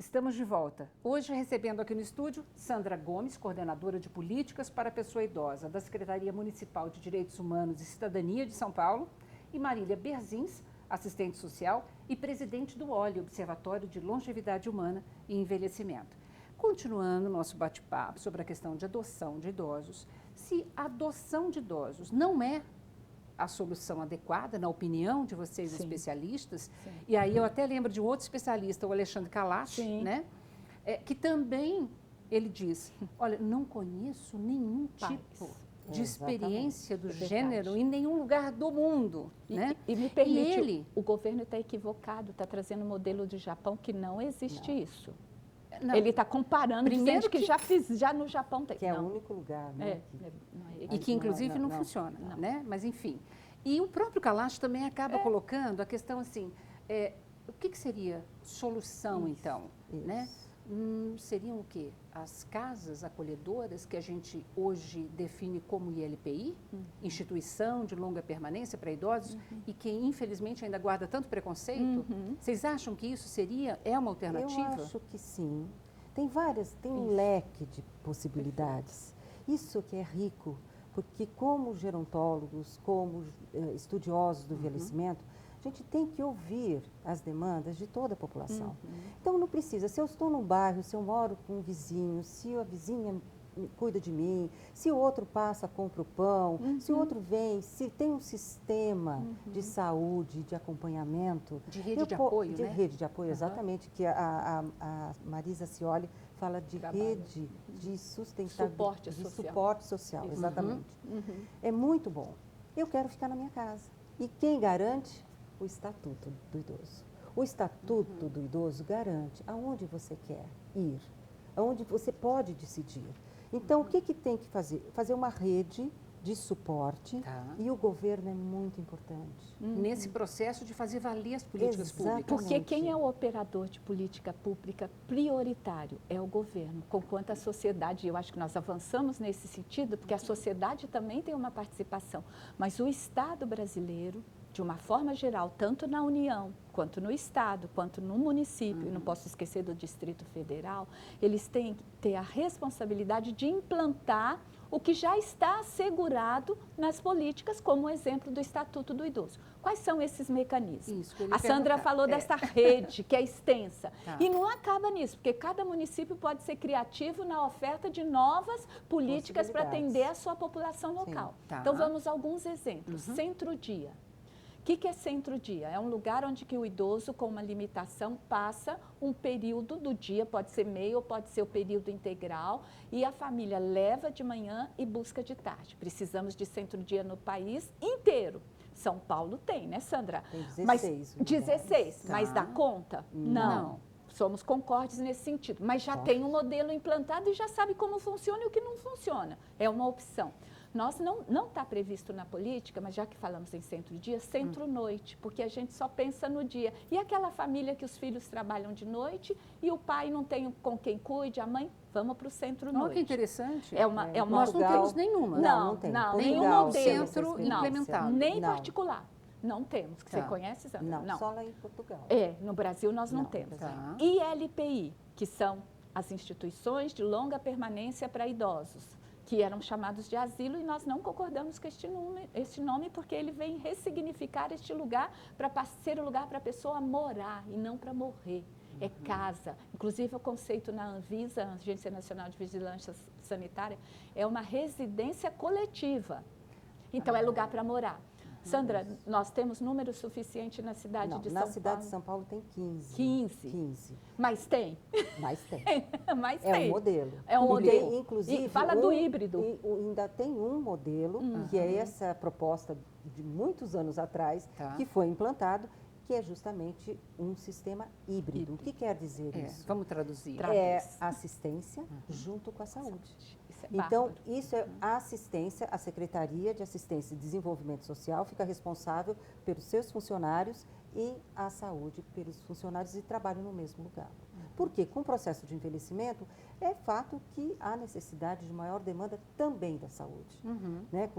Estamos de volta. Hoje recebendo aqui no estúdio Sandra Gomes, coordenadora de políticas para a pessoa idosa da Secretaria Municipal de Direitos Humanos e Cidadania de São Paulo, e Marília Berzins, assistente social e presidente do OLHE, Observatório de Longevidade Humana e Envelhecimento. Continuando nosso bate-papo sobre a questão de adoção de idosos, se a adoção de idosos não é a solução adequada, na opinião de vocês, Sim. especialistas, Sim. e aí eu até lembro de um outro especialista, o Alexandre Kalash, né, que também ele diz, olha, não conheço nenhum tipo de experiência do gênero em nenhum lugar do mundo. Né? E me permite, o governo está equivocado, está trazendo um modelo do Japão que não existe isso. Não. Ele está comparando, dizendo que já no Japão tem. Que é o único lugar, né? E que inclusive não funciona, né? Mas enfim. E o próprio Kalash também acaba colocando a questão assim, o que seria solução então? Né? Seriam o quê? As casas acolhedoras que a gente hoje define como ILPI, Instituição de Longa Permanência para Idosos, e que infelizmente ainda guarda tanto preconceito. Vocês acham que isso é uma alternativa? Eu acho que sim. Tem um leque de possibilidades. Isso que é rico, porque como gerontólogos, como estudiosos do envelhecimento, a gente tem que ouvir as demandas de toda a população. Então, não precisa, se eu estou num bairro, se eu moro com um vizinho, se a vizinha cuida de mim, se o outro passa, compra o pão, se o outro vem, se tem um sistema de saúde, de acompanhamento. De rede de apoio, né? De rede de apoio, exatamente, que a Marisa Cioli fala de rede de sustentabilidade, suporte social, exatamente. É muito bom. Eu quero ficar na minha casa. E quem garante? O Estatuto do Idoso. O Estatuto do Idoso garante aonde você quer ir, aonde você pode decidir. Então, o que tem que fazer? Fazer uma rede de suporte e o governo é muito importante. Nesse processo de fazer valer as políticas públicas. Porque quem é o operador de política pública prioritário é o governo, conquanto a sociedade. Eu acho que nós avançamos nesse sentido, porque a sociedade também tem uma participação. Mas o Estado brasileiro, de uma forma geral, tanto na União, quanto no Estado, quanto no município, e não posso esquecer do Distrito Federal, eles têm que ter a responsabilidade de implantar o que já está assegurado nas políticas, como o exemplo do Estatuto do Idoso. Quais são esses mecanismos? A Sandra falou dessa rede, que é extensa. E não acaba nisso, porque cada município pode ser criativo na oferta de novas políticas para atender a sua população local. Então, vamos a alguns exemplos. Centro-dia. O que é centro-dia? É um lugar onde que o idoso com uma limitação passa um período do dia, pode ser meio ou pode ser o período integral, e a família leva de manhã e busca de tarde. Precisamos de centro-dia no país inteiro. São Paulo tem, né, Sandra? Tem 16. 16, mas dá conta? Não. Somos concordes nesse sentido, mas já tem um modelo implantado e já sabe como funciona e o que não funciona. É uma opção. Nós não está previsto na política, mas já que falamos em centro-dia, centro-noite, porque a gente só pensa no dia. E aquela família que os filhos trabalham de noite e o pai não tem com quem cuide, a mãe, vamos para o centro-noite. Olha que interessante. Nós não temos nenhuma. Não, nenhum modelo centro implementado. Nem particular. Não temos. Você conhece, Sandra? Não, só lá em Portugal. No Brasil nós não temos. ILPI, que são as instituições de longa permanência para idosos, que eram chamados de asilo, e nós não concordamos com este nome porque ele vem ressignificar este lugar para ser um lugar para a pessoa morar e não para morrer. É casa. Inclusive, o conceito na Anvisa, Agência Nacional de Vigilância Sanitária, é uma residência coletiva. Então, é lugar para morar. Sandra, nós temos número suficiente na cidade de São Paulo? Na cidade de São Paulo tem 15. 15. Mas tem? Mas tem. Mas tem. É um modelo. É um modelo. Inclusive, e fala do híbrido. Ainda tem um modelo, que é essa proposta de muitos anos atrás, que foi implantado, que é justamente um sistema híbrido. O que quer dizer isso? Vamos traduzir. É assistência junto com a saúde. Então, isso é a assistência, a Secretaria de Assistência e Desenvolvimento Social fica responsável pelos seus funcionários e a saúde pelos funcionários e trabalham no mesmo lugar. Porque com o processo de envelhecimento, é fato que há necessidade de maior demanda também da saúde. Né?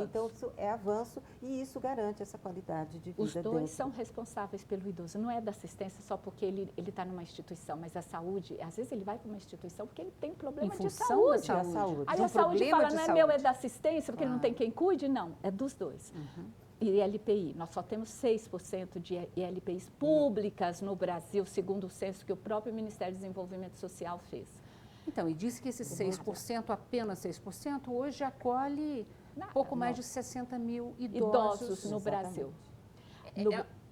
Então, isso é avanço e isso garante essa qualidade de vida. Os dois são responsáveis pelo idoso. Não é da assistência só porque ele está numa instituição, mas a saúde, às vezes ele vai para uma instituição porque ele tem problema de saúde. Aí a saúde fala, não é meu, é da assistência, porque ele não tem quem cuide. Não, é dos dois. E LPI, nós só temos 6% de ILPIs públicas no Brasil, segundo o censo que o próprio Ministério do Desenvolvimento Social fez. Então, e disse que esses 6%, apenas 6%, hoje acolhe pouco mais de 60 mil idosos no Brasil.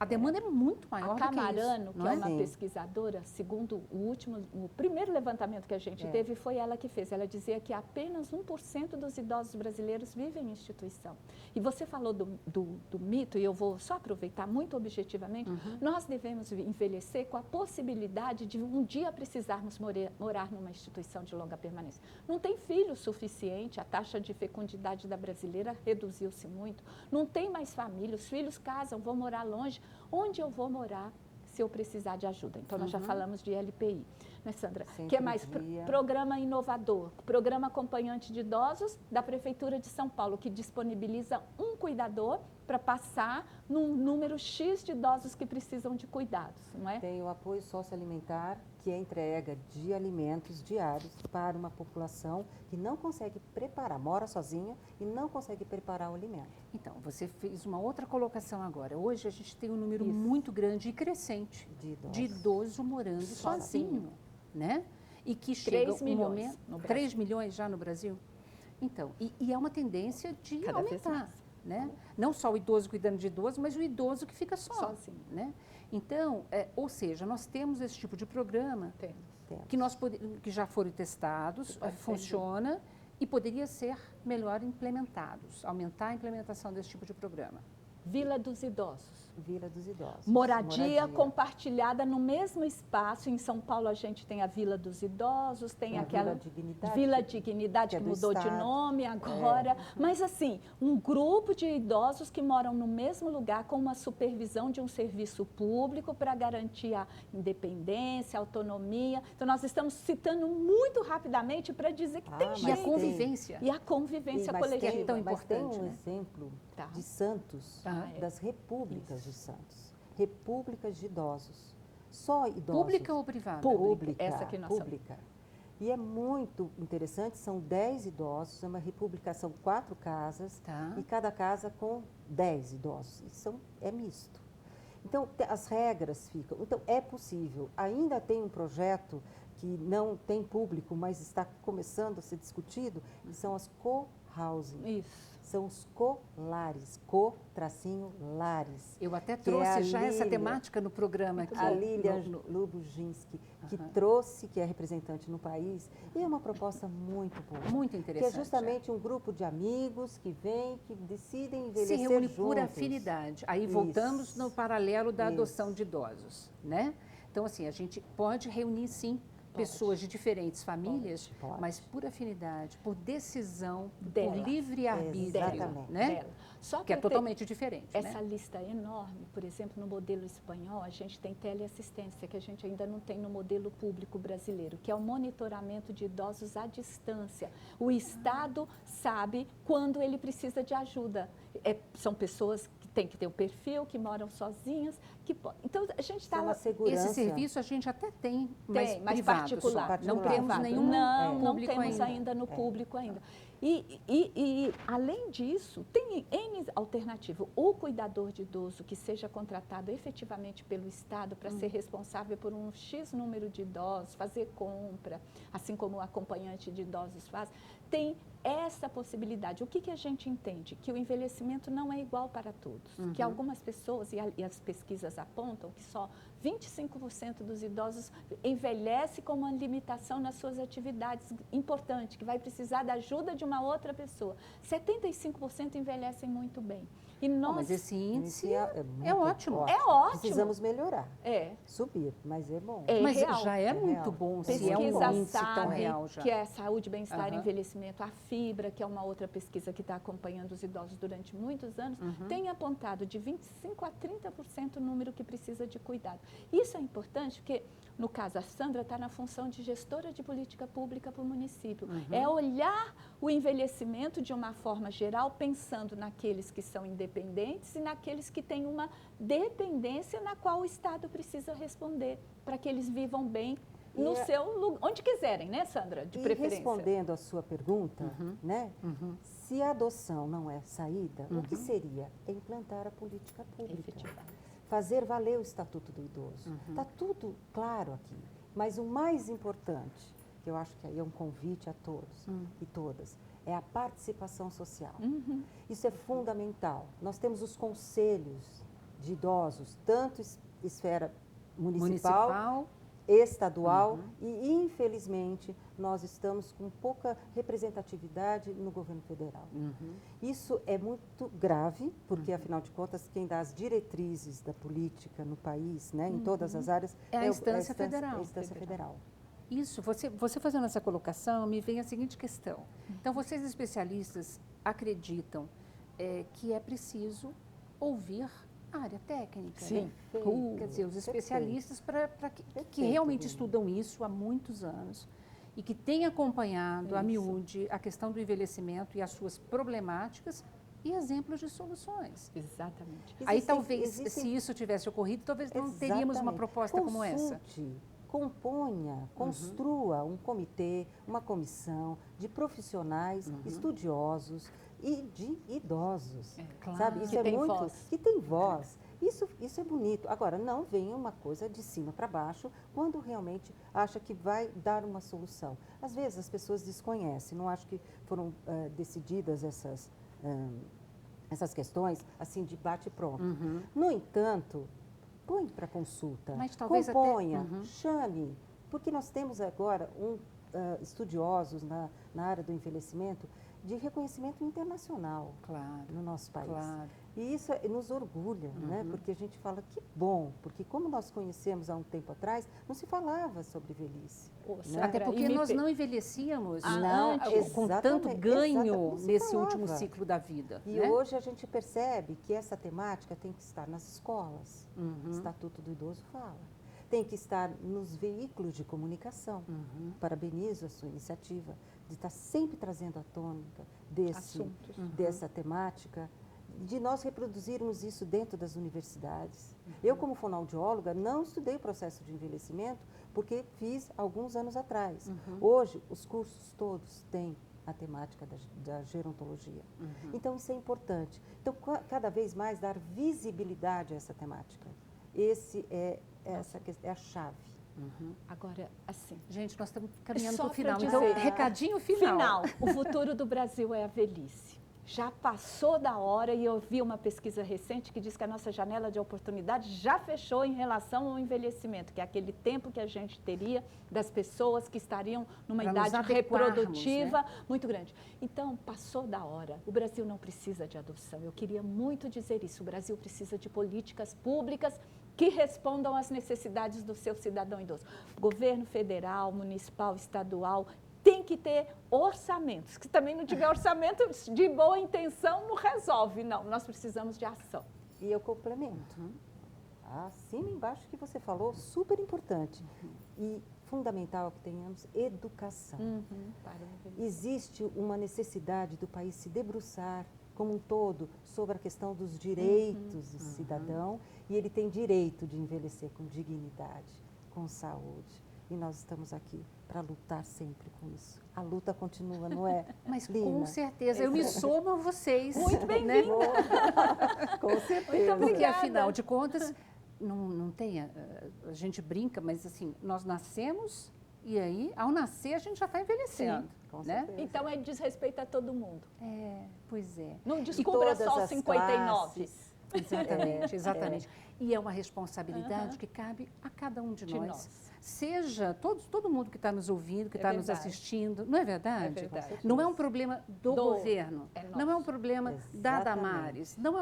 A demanda é muito maior do que isso. A Camarano, que é uma pesquisadora, segundo o primeiro levantamento que a gente teve, foi ela que fez. Ela dizia que apenas 1% dos idosos brasileiros vivem em instituição. E você falou do mito, e eu vou só aproveitar muito objetivamente, nós devemos envelhecer com a possibilidade de um dia precisarmos morar numa instituição de longa permanência. Não tem filho suficiente, a taxa de fecundidade da brasileira reduziu-se muito, não tem mais família, os filhos casam, vão morar longe. Onde eu vou morar se eu precisar de ajuda? Então, nós já falamos de LPI, né, Sandra? Que é mais programa inovador, programa acompanhante de idosos da Prefeitura de São Paulo, que disponibiliza um cuidador para passar num número X de idosos que precisam de cuidados, não é? Tem o apoio socioalimentar, que é entrega de alimentos diários para uma população que não consegue preparar, mora sozinha e não consegue preparar o alimento. Então, você fez uma outra colocação agora. Hoje a gente tem um número muito grande e crescente de idoso morando sozinho, né? E que chega um momento... 3 milhões já no Brasil? Então, e é uma tendência de aumentar. Né? Não só o idoso cuidando de idoso, mas o idoso que fica sozinho. Né? Então, ou seja, nós temos esse tipo de programa que já foram testados, funciona e poderia ser melhor implementados, aumentar a implementação desse tipo de programa. Vila dos Idosos. Vila dos Idosos. Moradia compartilhada no mesmo espaço. Em São Paulo a gente tem a Vila dos Idosos, tem aquela Vila Dignidade que mudou de nome agora. Mas assim, um grupo de idosos que moram no mesmo lugar com uma supervisão de um serviço público para garantir a independência, a autonomia. Então nós estamos citando muito rapidamente para dizer que tem gente. E a convivência. E a convivência coletiva. É tão importante. Mas tem um exemplo de Santos, das repúblicas de Santos, repúblicas de idosos, só idosos. Pública ou privada? Pública, essa que nós pública. E é muito interessante, são 10 idosos, é uma república, são 4 casas, e cada casa com 10 idosos, é misto. Então, as regras ficam, então é possível, ainda tem um projeto que não tem público, mas está começando a ser discutido, que são as co-housing. Isso. São os co-lares, co-lares. Eu até trouxe já essa temática no programa aqui. A Lilian Lubujinski, que trouxe, que é representante no país, e é uma proposta muito boa. Muito interessante. Que é justamente um grupo de amigos que vêm, que decidem envelhecer juntos. Se reúne juntos. por afinidade. Aí voltamos no paralelo da adoção de idosos, né? Então, assim, a gente pode reunir, sim, pessoas de diferentes famílias, mas por afinidade, por decisão, por livre-arbítrio, né? Só que é totalmente diferente. Essa lista enorme, por exemplo, no modelo espanhol, a gente tem teleassistência, que a gente ainda não tem no modelo público brasileiro, que é o monitoramento de idosos à distância. O Estado sabe quando ele precisa de ajuda. São pessoas que têm que ter o perfil, que moram sozinhas, que podem. Então, a gente está... Esse serviço a gente até tem, mas particular. Não temos nenhum não temos ainda no público ainda. E, além disso, tem N alternativa. O cuidador de idoso que seja contratado efetivamente pelo Estado para ser responsável por um X número de idosos, fazer compra, assim como o acompanhante de idosos faz, tem essa possibilidade. O que a gente entende? Que o envelhecimento não é igual para todos. Que algumas pessoas, e as pesquisas apontam, que só 25% dos idosos envelhece com uma limitação nas suas atividades importante, que vai precisar da ajuda de uma outra pessoa. 75% envelhecem muito bem. E nós... Mas esse índice é ótimo. É ótimo. Precisamos melhorar. Subir, mas é bom. Mas real. Já é muito bom. Pesquisa Se é um índice tão real já. Que é saúde, bem-estar e envelhecimento. Fibra, que é uma outra pesquisa que está acompanhando os idosos durante muitos anos, tem apontado de 25% a 30% o número que precisa de cuidado. Isso é importante porque, no caso, a Sandra está na função de gestora de política pública para o município. É olhar o envelhecimento de uma forma geral, pensando naqueles que são independentes e naqueles que têm uma dependência na qual o Estado precisa responder, para que eles vivam bem no seu lugar, onde quiserem, né, Sandra? De preferência. Respondendo a sua pergunta, né? Se a adoção não é saída, o que seria? É implantar a política pública. Fazer valer o Estatuto do Idoso. Está tudo claro aqui. Mas o mais importante, que eu acho que aí é um convite a todos e todas, é a participação social. Isso é fundamental. Nós temos os conselhos de idosos, tanto esfera municipal estadual e, infelizmente, nós estamos com pouca representatividade no governo federal. Isso é muito grave, porque, afinal de contas, quem dá as diretrizes da política no país, né, em todas as áreas, é a instância federal. A instância federal. Isso, você fazendo essa colocação, me vem a seguinte questão. Então, vocês especialistas acreditam que é preciso ouvir a área técnica, sim, né? Quer dizer, os especialistas que realmente estudam isso há muitos anos e que têm acompanhado a miúde a questão do envelhecimento e as suas problemáticas e exemplos de soluções. Exatamente. Aí talvez, se isso tivesse ocorrido, talvez não teríamos uma proposta como essa. Componha, construa um comitê, uma comissão de profissionais, estudiosos e de idosos, claro. sabe? Isso que é tem muito voz. que tem voz. Isso é bonito. Agora, não venha uma coisa de cima para baixo quando realmente acha que vai dar uma solução. Às vezes as pessoas desconhecem, não acho que foram decididas essas questões assim de bate e pronto. No entanto, põe para consulta, mas talvez componha, chame, porque nós temos agora estudiosos na área do envelhecimento de reconhecimento internacional no nosso país. E isso nos orgulha, né? Porque a gente fala que bom, porque como nós conhecemos há um tempo atrás, não se falava sobre velhice. Né? Até porque nós não envelhecíamos com tanto Exatamente, ganho nesse falava. último ciclo da vida. E né? hoje a gente percebe que essa temática tem que estar nas escolas. O Estatuto do Idoso fala. Tem que estar nos veículos de comunicação. Parabenizo a sua iniciativa de estar sempre trazendo à tônica dessa temática, de nós reproduzirmos isso dentro das universidades. Eu, como fonoaudióloga, não estudei o processo de envelhecimento porque fiz alguns anos atrás. Hoje, os cursos todos têm a temática da gerontologia. Então, isso é importante. Então, cada vez mais dar visibilidade a essa temática. Essa é a chave. Agora, assim... Gente, nós estamos caminhando para o Só final. pra Então, dizer, recadinho final. O futuro do Brasil é a velhice. Já passou da hora e eu vi uma pesquisa recente que diz que a nossa janela de oportunidade já fechou em relação ao envelhecimento, que é aquele tempo que a gente teria das pessoas que estariam numa idade reprodutiva muito grande. Então, passou da hora. O Brasil não precisa de adoção. Eu queria muito dizer isso. O Brasil precisa de políticas públicas que respondam às necessidades do seu cidadão idoso. Governo federal, municipal, estadual, tem que ter orçamentos. Se também não tiver orçamento, de boa intenção, não resolve. Não, nós precisamos de ação. E eu complemento. Acima e embaixo que você falou, super importante. E fundamental que tenhamos educação. Existe uma necessidade do país se debruçar como um todo sobre a questão dos direitos do cidadão, e ele tem direito de envelhecer com dignidade, com saúde. E nós estamos aqui para lutar sempre com isso. A luta continua, não é? Mas com certeza, eu me somo a vocês. Muito bem-vinda. Com certeza. Porque, afinal de contas, não tem, a gente brinca, mas assim, nós nascemos e aí, ao nascer, a gente já está envelhecendo. Sim, com né? certeza. Então, é desrespeito a todo mundo. Pois é. Não descubra só os 59. Classes. Exatamente, exatamente. E é uma responsabilidade que cabe a cada um de nós. Seja todo mundo que está nos ouvindo, que está nos assistindo, não é verdade? É verdade. Não é um problema do governo, não é um problema da Exatamente. Damares, não,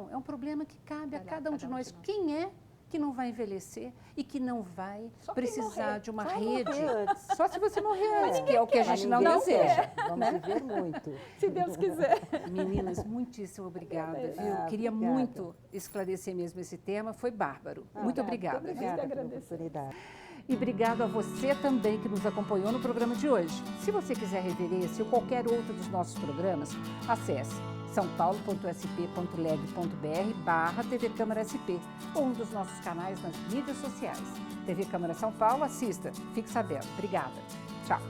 é um problema que cabe a cada um de nós. Quem é que não vai envelhecer e que não vai precisar de uma Só rede. morrer antes. Só se você morrer antes, que é o que a gente não deseja. Vamos viver muito. Se Deus quiser. Meninas, muitíssimo obrigada, viu? Queria obrigada. muito esclarecer mesmo esse tema, foi bárbaro. Muito obrigada. Muito viu? Obrigada pela agradecer. oportunidade. E obrigado a você também que nos acompanhou no programa de hoje. Se você quiser rever esse ou qualquer outro dos nossos programas, acesse saopaulo.sp.leg.br/TV Câmara SP ou um dos nossos canais nas mídias sociais. TV Câmara São Paulo, assista, fique sabendo. Obrigada. Tchau.